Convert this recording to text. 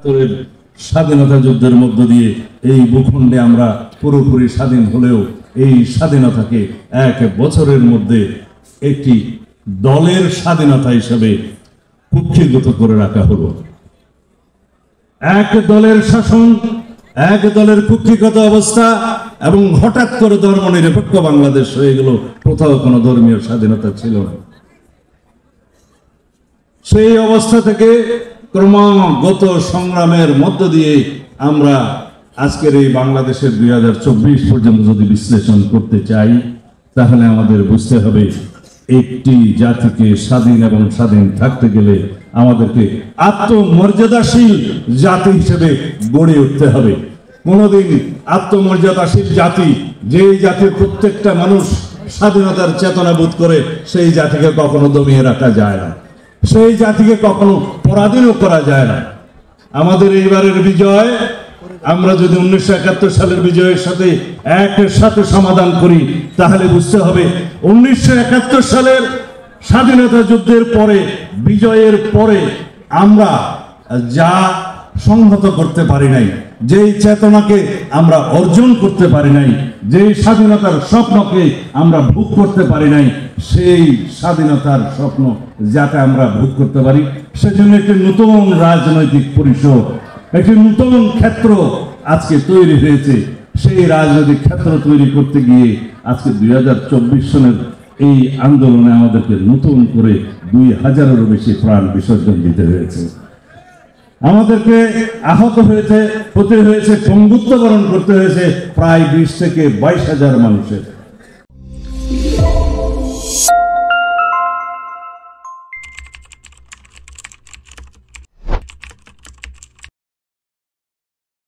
একাত্তরের স্বাধীনতা যুদ্ধের মধ্য দিয়ে এই ভূখণ্ডে আমরা পুরোপুরি স্বাধীন হলেও এই স্বাধীনতাকে এক বছরের মধ্যে একটি দলের স্বাধীনতা হিসেবে কুক্ষিগত করে রাখা হলো। এক দলের শাসন, এক দলের কুক্ষিগত অবস্থা এবং হঠাৎ করে ধর্মনিরপেক্ষ বাংলাদেশ হয়ে গেল। কোথাও কোনো ধর্মীয় স্বাধীনতা ছিল না। সেই অবস্থা থেকে ক্রমাগত সংগ্রামের মধ্য দিয়ে আমরা আজকের এই বাংলাদেশের 2024 পর্যন্ত যদি বিশ্লেষণ করতে চাই, তাহলে আমাদের বুঝতে হবে একটি জাতিকে স্বাধীন এবং স্বাধীন থাকতে গেলে আমাদেরকে আত্মমর্যাদাশীল জাতি হিসেবে গড়ে উঠতে হবে। কোনোদিন আত্মমর্যাদাশীল জাতি, যে জাতির প্রত্যেকটা মানুষ স্বাধীনতার চেতনা বোধ করে, সেই জাতিকে কখনো দমিয়ে রাখা যায় না, সেই জাতিকে কখনো পরাধীনও করা যায় না। আমাদের এইবারের বিজয় আমরা যদি 1971 সালের বিজয়ের সাথে একসাথে সমাধান করি, তাহলে বুঝতে হবে 1971 সালের স্বাধীনতা যুদ্ধের পরে, বিজয়ের পরে আমরা যা সংহত করতে পারি নাই, যেই চেতনাকে আমরা অর্জন করতে পারি নাই, যেই স্বাধীনতার স্বপ্নকে আমরা ভোগ করতে পারি নাই, সেই স্বাধীনতার স্বপ্ন যাতে আমরা ভোগ করতে পারি, সেজন্য একটি নতুন রাজনৈতিক পরিষদ, একটি নতুন ক্ষেত্র আজকে তৈরি হয়েছে। সেই রাজনৈতিক ক্ষেত্র তৈরি করতে গিয়ে আজকে 2024 সনের এই আন্দোলনে আমাদেরকে নতুন করে 2000-এরও বেশি প্রাণ বিসর্জন দিতে হয়েছে। আমাদেরকে আহত হতে হয়েছে, পঙ্গুত্ব বরণ করতে হয়েছে প্রায় 20 থেকে 22 হাজার মানুষের।